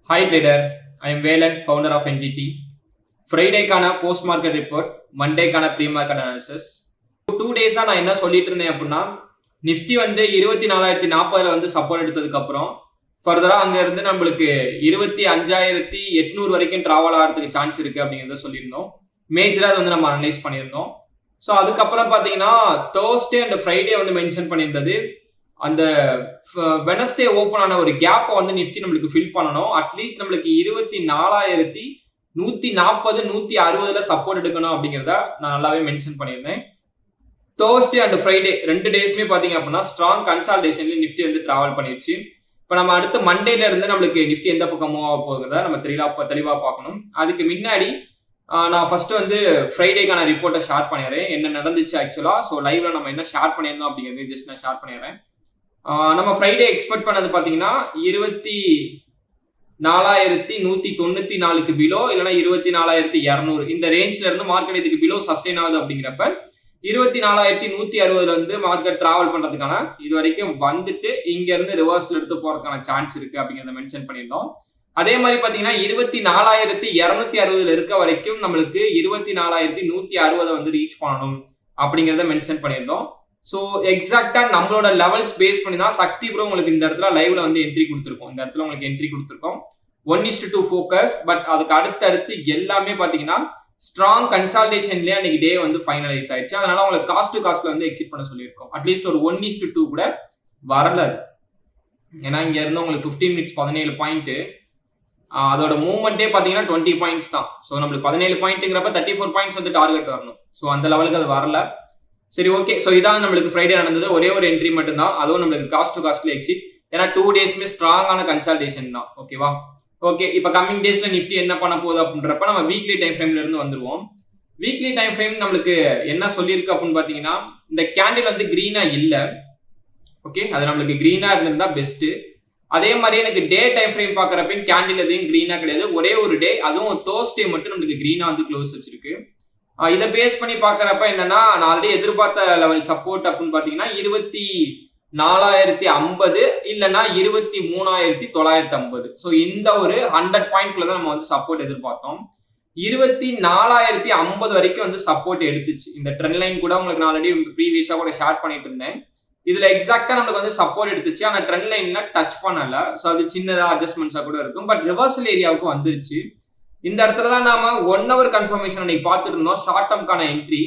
Hi trader, I am Velan, founder of NGT. ஃப்ரைடேக்கான post market report, மண்டேக்கான pre market analysis. 2 டேஸாக நான் என்ன சொல்லிட்டு இருந்தேன் அப்படின்னா, நிஃப்டி வந்து 24,040 வந்து சப்போர்ட் எடுத்ததுக்கப்புறம் ஃபர்தராக அங்கேருந்து நம்மளுக்கு 25,800 வரைக்கும் ட்ராவல் ஆகிறதுக்கு சான்ஸ் இருக்குது அப்படிங்கிறத சொல்லியிருந்தோம். மேஜராக அதை வந்து நம்ம அனலைஸ் பண்ணியிருந்தோம். ஸோ அதுக்கப்புறம் பார்த்தீங்கன்னா தேர்ஸ்டே அண்ட் ஃப்ரைடே வந்து மென்ஷன் பண்ணியிருந்தது. அந்த வெனஸ்டே ஓப்பன் ஆன ஒரு கேப்பை வந்து நிஃப்டி நம்மளுக்கு ஃபில் பண்ணணும். அட்லீஸ்ட் நம்மளுக்கு 24,140 160 சப்போர்ட் எடுக்கணும் அப்படிங்கிறத நான் நல்லாவே மென்ஷன் பண்ணியிருந்தேன். தேர்ஸ்டே அண்ட் ஃப்ரைடே 2 டேஸ்மே பார்த்தீங்க அப்படின்னா ஸ்ட்ராங் கன்சால்டேஷன்ல நிஃப்டி வந்து டிராவல் பண்ணிடுச்சு. இப்போ நம்ம அடுத்து மண்டேல இருந்து நம்மளுக்கு நிஃப்டி எந்த பக்கம் மூவ் ஆக போகுறதா நம்ம தெளிவாக பார்க்கணும். அதுக்கு முன்னாடி நான் ஃபர்ஸ்ட் வந்து ஃப்ரைடேக்கான ரிப்போர்ட்டை ஷேர் பண்ணிடுறேன். என்ன நடந்துச்சு ஆக்சுவலா. ஸோ லைவ்ல நம்ம என்ன ஷேர் பண்ணியிருந்தோம் அப்படிங்கிறது ஜஸ்ட் நான் ஷேர் பண்ணிடுறேன். நம்ம ஃப்ரைடே எக்ஸ்பெக்ட் பண்ணது பார்த்தீங்கன்னா 24,194 பிலோ இல்லைன்னா 24,200 இந்த ரேஞ்ச்ல இருந்து மார்க்கெட் இதுக்கு பிலோ சஸ்டெயின் ஆகுது. அப்படிங்கிறப்ப 24,160 வந்து மார்க்கெட் டிராவல் பண்றதுக்கான இது வரைக்கும் வந்துட்டு இங்க இருந்து ரிவர்ஸ்ல எடுத்து போறதுக்கான சான்ஸ் இருக்கு அப்படிங்கிறத மென்ஷன் பண்ணியிருந்தோம். அதே மாதிரி பாத்தீங்கன்னா 24,260 இருக்க வரைக்கும் நம்மளுக்கு 24,160 வந்து ரீச் பண்ணணும் அப்படிங்கிறத மென்ஷன் பண்ணியிருந்தோம். ஸோ எக்ஸாக்டா நம்மளோட லெவல்ஸ் பேஸ் பண்ணி தான் சக்தி ப்ரோ உங்களுக்கு இந்த இடத்துல லைவ்ல வந்து என்ட்ரி கொடுத்துருக்கோம். இந்த இடத்துல உங்களுக்கு என்ட்ரி கொடுத்துருக்கோம் 1:2 ஃபோக்கஸ். பட் அதுக்கு அடுத்தடுத்து எல்லாமே பாத்தீங்கன்னா ஸ்ட்ராங் கன்சால்டேஷன்லேயே அன்னைக்கு டே வந்து ஃபைனலைஸ் ஆயிடுச்சு. அதனால உங்களுக்கு காஸ்ட் டு காஸ்ட்ல வந்து எக்ஸிட் பண்ண சொல்லியிருக்கோம். அட்லீஸ்ட் ஒரு 1:2 கூட வரல. ஏன்னா இங்க இருந்து உங்களுக்கு 15 மினிட்ஸ் 17 பாயிண்ட், அதோட மூவ்மெண்ட்டே பாத்தீங்கன்னா 20 பாயிண்ட்ஸ் தான். ஸோ நம்மளுக்கு 17 பாயிண்ட்ங்கிறப்ப 34 பாயிண்ட்ஸ் வந்து டார்கெட் வரணும். ஸோ அந்த லெவலுக்கு அது வரல. சரி, ஓகே. ஸோ இதான் நம்மளுக்கு ஃப்ரைடே நடந்தது. ஒரே ஒரு என்ட்ரி மட்டும் தான், அதுவும் நம்மளுக்கு காஸ்ட் டு காஸ்ட்ல எக்ஸிட். ஏன்னா 2 டேஸ்மே ஸ்ட்ராங்கான கன்சல்டேஷன் தான். ஓகேவா? ஓகே. இப்போ கமிங் டேஸ்ல நிஃப்டி என்ன பண்ண போகுது அப்படின்றப்ப நம்ம வீக்லி டைம் ஃப்ரேம்ல இருந்து வந்துருவோம். வீக்லி டைம் ஃப்ரேம் நம்மளுக்கு என்ன சொல்லியிருக்கு அப்படின்னு பாத்தீங்கன்னா, இந்த கேண்டில் வந்து கிரீனா இல்லை. ஓகே, அது நம்மளுக்கு கிரீனா இருந்திருந்தா பெஸ்ட். அதே மாதிரி எனக்கு டே டைம் ஃப்ரேம் பாக்குறப்ப கேண்டில் எதையும் கிரீனா கிடையாது. ஒரே ஒரு டே, அதுவும் தேர்ஸ்டே மட்டும் நம்மளுக்கு கிரீனா வந்து க்ளோஸ் வச்சிருக்கு. இதை பேஸ் பண்ணி பாக்குறப்ப என்னன்னா, நான் ஆல்ரெடி எதிர்பார்த்த லெவல் சப்போர்ட் அப்படின்னு பாத்தீங்கன்னா 24,050 இல்லைன்னா 23,950. ஸோ இந்த ஒரு 100 பாயிண்ட்குள்ள தான் நம்ம வந்து சப்போர்ட் எதிர்பார்த்தோம். 24,050 வரைக்கும் வந்து சப்போர்ட் எடுத்துச்சு. இந்த ட்ரெண்ட் லைன் கூட உங்களுக்கு நான் ஆல்ரெடி ப்ரீவியஸா கூட ஷேர் பண்ணிட்டு இருந்தேன். இதுல எக்ஸாக்டா நமக்கு வந்து சப்போர்ட் எடுத்துச்சு. ஆனா ட்ரெண்ட் லைன்ல டச் பண்ணல. ஸோ அது சின்னதா அட்ஜஸ்ட்மெண்ட்ஸா கூட இருக்கும். பட் ரிவர்சல் ஏரியாவுக்கு வந்துருச்சு. இந்த இடத்துல தான் நாம 1 hour கன்ஃபர்மேஷன் அன்னைக்கு பார்த்துட்டு இருந்தோம். ஷார்ட் டேர்ம்கான என்ட்ரி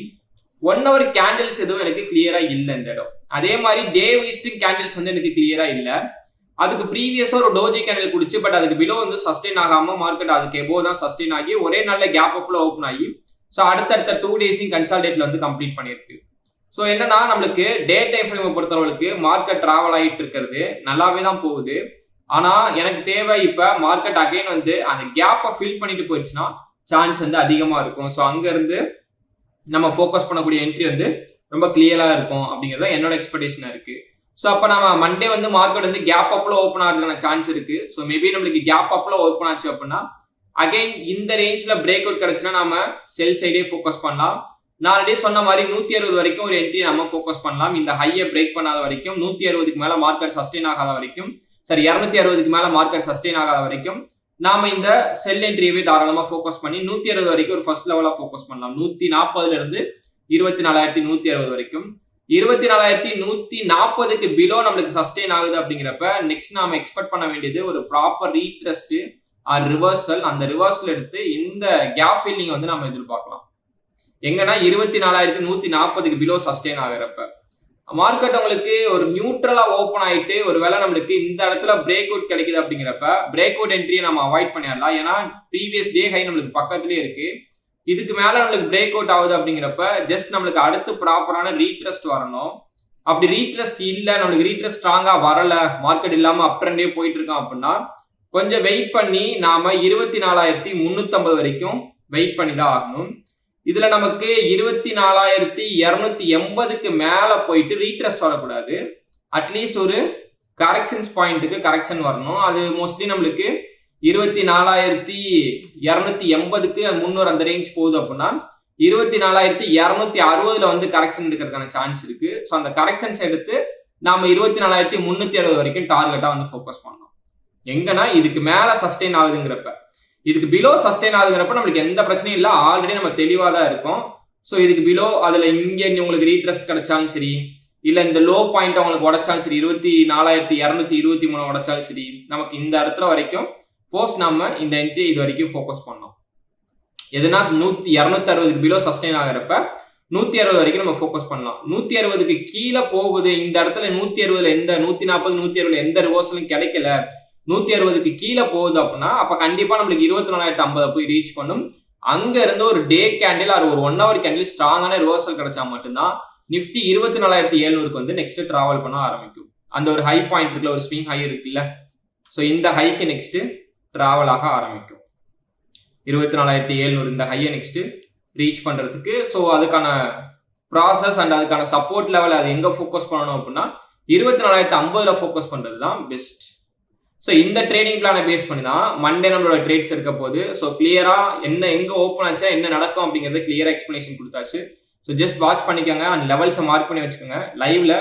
1 hour கேண்டில்ஸ் எதுவும் எனக்கு கிளியரா இல்லை இந்த இடம். அதே மாதிரி டே வைஸ்டிங் கேண்டில்ஸ் வந்து எனக்கு கிளியரா இல்லை. அதுக்கு ப்ரீவியஸா ஒரு டோஜி கேண்டில் குடிச்சு, பட் அதுக்கு பிலோ வந்து சஸ்டெயின் ஆகாம மார்க்கெட் அதுக்கு எபோ தான் சஸ்டெயின் ஆகி ஒரே நல்ல கேப் அப்ல ஓப்பன் ஆகி ஸோ அடுத்தடுத்த 2 டேஸையும் கன்சால்டேட்ல வந்து கம்ப்ளீட் பண்ணியிருக்கு. ஸோ என்னன்னா, நம்மளுக்கு டே டைம் ஃப்ரேமை பொறுத்தவரைக்கு மார்க்கெட் டிராவல் ஆகிட்டு இருக்கிறது நல்லாவே தான் போகுது. ஆனா எனக்கு தேவை இப்ப மார்க்கெட் அகைன் வந்து அந்த கேப்பை ஃபில் பண்ணிட்டு போயிடுச்சுன்னா சான்ஸ் வந்து அதிகமா இருக்கும். ஸோ அங்க இருந்து நம்ம ஃபோக்கஸ் பண்ணக்கூடிய என்ட்ரி வந்து ரொம்ப கிளியரா இருக்கும் அப்படிங்கிறது என்னோட எக்ஸ்பெக்டேஷனா இருக்கு. ஸோ அப்போ நம்ம மண்டே வந்து மார்க்கெட் வந்து கேப் அப்ல ஓப்பன் ஆகிறதுக்கான சான்ஸ் இருக்கு. ஸோ மேபி நம்மளுக்கு கேப் அப்ல ஓப்பன் ஆச்சு அப்படின்னா அகைன் இந்த ரேஞ்ச்ல பிரேக் அவுட் கிடைச்சுன்னா நம்ம செல் சைடே ஃபோக்கஸ் பண்ணலாம். நான் ஆல்ரெடி சொன்ன மாதிரி 160 வரைக்கும் ஒரு என்ட்ரி நம்ம ஃபோக்கஸ் பண்ணலாம். இந்த ஹையை பிரேக் பண்ணாத வரைக்கும் 160க்கு மேல மார்க்கெட் சஸ்டெயின் ஆகாத வரைக்கும், சரி 260க்கு மேல மார்க்கெட் சஸ்டெயின் ஆகாத வரைக்கும் நாம இந்த செல் என்ட்ரியவே தாராளமா ஃபோக்கஸ் பண்ணி 160 வரைக்கும் ஒரு ஃபர்ஸ்ட் லெவலா ஃபோக்கஸ் பண்ணலாம். 140ல இருந்து 24,160 வரைக்கும். 24,140க்கு பிலோ நம்மளுக்கு சஸ்டெயின் ஆகுது அப்படிங்கிறப்ப நெக்ஸ்ட் நாம எக்ஸ்பெக்ட் பண்ண வேண்டியது ஒரு ப்ராப்பர் ரீட்ரஸ்ட் ஆர் ரிவர்சல். அந்த ரிவர்சல் எடுத்து இந்த கேப் ஃபில்லிங் வந்து நம்ம எதிர்பார்க்கலாம். எங்கன்னா 24,140க்கு பிலோ சஸ்டெயின் ஆகிறப்ப மார்க்கெட் உங்களுக்கு ஒரு நியூட்ரலா ஓப்பன் ஆயிட்டு ஒருவேளை நம்மளுக்கு இந்த இடத்துல பிரேக் அவுட் கிடைக்குது அப்படிங்கிறப்ப பிரேக் அவுட் என்ட்ரியை நம்ம அவாய்ட் பண்ணிடலாம். ஏன்னா ப்ரீவியஸ் டே ஹை நம்மளுக்கு பக்கத்துலேயே இருக்கு. இதுக்கு மேல நம்மளுக்கு பிரேக் அவுட் ஆகுது அப்படிங்கிறப்ப ஜஸ்ட் நம்மளுக்கு அடுத்து ப்ராப்பரான ரீட்ரஸ்ட் வரணும். அப்படி ரீட்ரஸ்ட் இல்லை, நம்மளுக்கு ரீட்ரஸ்ட் ஸ்ட்ராங்கா வரல, மார்க்கெட் இல்லாம அப் ட்ரெண்டே போயிட்டு இருக்கோம் அப்படின்னா கொஞ்சம் வெயிட் பண்ணி நாம 24,350 வரைக்கும் வெயிட் பண்ணி தான் ஆகணும். இதுல நமக்கு 24,280க்கு மேல போயிட்டு ரீட்ரஸ்ட் வரக்கூடாது. அட்லீஸ்ட் ஒரு கரெக்ஷன்ஸ் பாயிண்ட்டுக்கு கரெக்ஷன் வரணும். அது மோஸ்ட்லி நம்மளுக்கு 24,280க்கு 300 அந்த ரேஞ்ச் போகுது அப்படின்னா 24,260 வந்து கரெக்ஷன் எடுக்கிறதுக்கான சான்ஸ் இருக்கு. ஸோ அந்த கரெக்ஷன்ஸ் எடுத்து நாம 24,360 வரைக்கும் டார்கெட்டா வந்து ஃபோக்கஸ் பண்ணலாம். எங்கன்னா இதுக்கு மேல சஸ்டெயின் ஆகுதுங்கிறப்ப. இதுக்கு பிலோ சஸ்டெயின் ஆகுதுங்கிறப்ப நம்மளுக்கு எந்த பிரச்சனையும் இல்லை, ஆல்ரெடி நம்ம தெளிவாக தான் இருக்கும். ஸோ இதுக்கு பிலோ அதில் இங்கே உங்களுக்கு ரீட்ரஸ்ட் கிடைச்சாலும் சரி, இல்லை இந்த லோ பாயிண்ட் உங்களுக்கு உடைச்சாலும் சரி, 24,223 உடைச்சாலும் சரி, நமக்கு இந்த இடத்துல வரைக்கும் ஃபர்ஸ்ட் நம்ம இந்த என்ட்ரி இது வரைக்கும் ஃபோக்கஸ் பண்ணோம். எதுனா 260க்கு பிலோ சஸ்டெயின் ஆகிறப்ப 160 வரைக்கும் நம்ம ஃபோக்கஸ் பண்ணலாம். 160க்கு கீழே போகுது, இந்த இடத்துல 160ல எந்த 140 160ல எந்த ரிவர்சலும் கிடைக்கல, 160க்கு கீழே போகுது அப்படின்னா அப்ப கண்டிப்பா நம்மளுக்கு 24,050 போய் ரீச் பண்ணும். அங்க இருந்து ஒரு டே கேண்டில் ஆர் ஒரு 1 hour கேண்டில் ஸ்ட்ராங்கான ரிவர்சல் கிடைச்சா மட்டும்தான் நிஃப்டி 24,700க்கு வந்து நெக்ஸ்ட் டிராவல் பண்ண ஆரம்பிக்கும். அந்த ஒரு ஹை பாயிண்ட் இருக்குல்ல, ஒரு ஸ்விங் ஹை இருக்குல்ல, ஸோ இந்த ஹைக்கு நெக்ஸ்ட் டிராவல் ஆக ஆரம்பிக்கும். 24,700 இந்த ஹையை நெக்ஸ்ட் ரீச் பண்றதுக்கு. ஸோ அதுக்கான ப்ராசஸ் அண்ட் அதுக்கான சப்போர்ட் லெவல் அது எங்க ஃபோக்கஸ் பண்ணணும் அப்படின்னா 24,050ல ஃபோக்கஸ் பண்றது தான் பெஸ்ட். ஸோ இந்த ட்ரேடிங் பிளானை பேஸ் பண்ணி தான் மண்டே நம்மளோட ட்ரேட்ஸ் இருக்க போது. ஸோ கிளியரா எங்க ஓப்பன் ஆச்சா என்ன நடக்கும் அப்படிங்கறது கிளியரா எக்ஸ்பிளேஷன் கொடுத்தாச்சு. ஸோ ஜஸ்ட் வாட்ச் பண்ணிக்கோங்க அண்ட் லெவல்ஸை மார்க் பண்ணி வச்சுக்கோங்க. லைவ்ல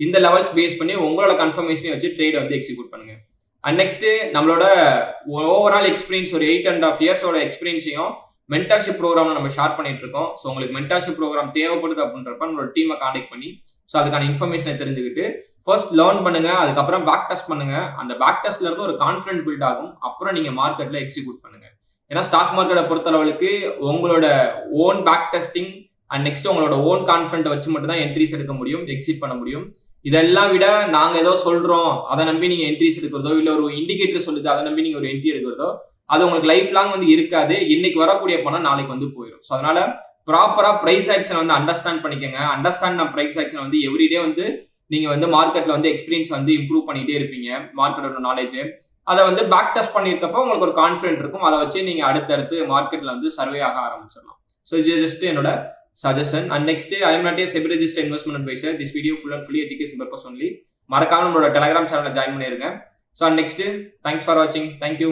இந்த லெவல்ஸ் பேஸ் பண்ணி உங்களோட கன்ஃபர்மேஷனை வச்சு ட்ரேட் வந்து எக்ஸிக்யூட் பண்ணுங்க. அண்ட் நெக்ஸ்ட் நம்மளோட ஓவரால் எக்ஸ்பீரியன்ஸ் ஒரு 8.5 இயர்ஸோட எக்ஸ்பீரியன்ஸையும் மென்டர்ஷிப் ப்ரோக்ராம்ல நம்ம ஷேர் பண்ணிட்டு இருக்கோம். ஸோ உங்களுக்கு மென்டர்ஷிப் ப்ரோக்ராம் தேவைப்படுது அப்படின்றப்ப நம்மளோட டீமை கான்டெக்ட் பண்ணி ஸோ அதுக்கான இன்ஃபர்மேஷனை தெரிஞ்சுக்கிட்டு ஃபர்ஸ்ட் லேர்ன் பண்ணுங்க, அதுக்கப்புறம் பேக் டெஸ்ட் பண்ணுங்க. அந்த பேக் டெஸ்ட்ல இருந்து ஒரு கான்ஃபிடன்ட் பில்ட் ஆகும், அப்புறம் நீங்க மார்க்கெட்ல எக்ஸிக்யூட் பண்ணுங்க. ஏன்னா ஸ்டாக் மார்க்கெட்டை பொறுத்தளவுக்கு உங்களோட own back testing and next உங்களோட ஓன் கான்ஃபிடன்ட் வச்சு மட்டும் தான் என்ட்ரிஸ் எடுக்க முடியும், எக்ஸிட் பண்ண முடியும். இதெல்லாம் விட நாங்க ஏதோ சொல்றோம் அதை நம்பி நீங்க என்ட்ரிஸ் எடுக்கிறதோ, இல்ல ஒரு இண்டிகேட்டர் சொல்லுது அதை நம்பி நீங்க ஒரு என்ட்ரி எடுக்கிறதோ, அது உங்களுக்கு லைஃப் லாங் வந்து இருக்காது. இன்னைக்கு வரக்கூடிய பணம் நாளைக்கு வந்து போயிடும். ஸோ அதனால ப்ராப்பரா பிரைஸ் ஆக்ஷன் வந்து அண்டர்ஸ்டாண்ட் பண்ணிக்கோங்க. அண்டர்ஸ்டாண்ட் பிரைஸ் ஆக்ஷன் வந்து எவ்ரிடே வந்து நீங்க வந்து மார்க்கெட்ல வந்து எக்ஸ்பீரியன்ஸ் வந்து இம்ப்ரூவ் பண்ணிட்டே இருப்பீங்க. மார்க்கெட்டோட நாலேஜ் அதை வந்து பேக் டெஸ்ட் பண்ணியிருக்கப்போ உங்களுக்கு ஒரு கான்ஃபிடென்ட் இருக்கும். அதை வச்சு நீங்க அடுத்தடுத்து மார்க்கெட்ல வந்து சர்வே ஆக ஆரம்பிச்சிடலாம். ஸோ இது ஜஸ்ட் என்னோட suggestion. And next I am not a SEBI registered investment advisor. This video full and fully education purpose only. மறக்காம நம்மளோட டெலிகிராம் சேனலை ஜாயின் பண்ணிருங்க. So and next thanks for வாட்சிங். தேங்க்யூ.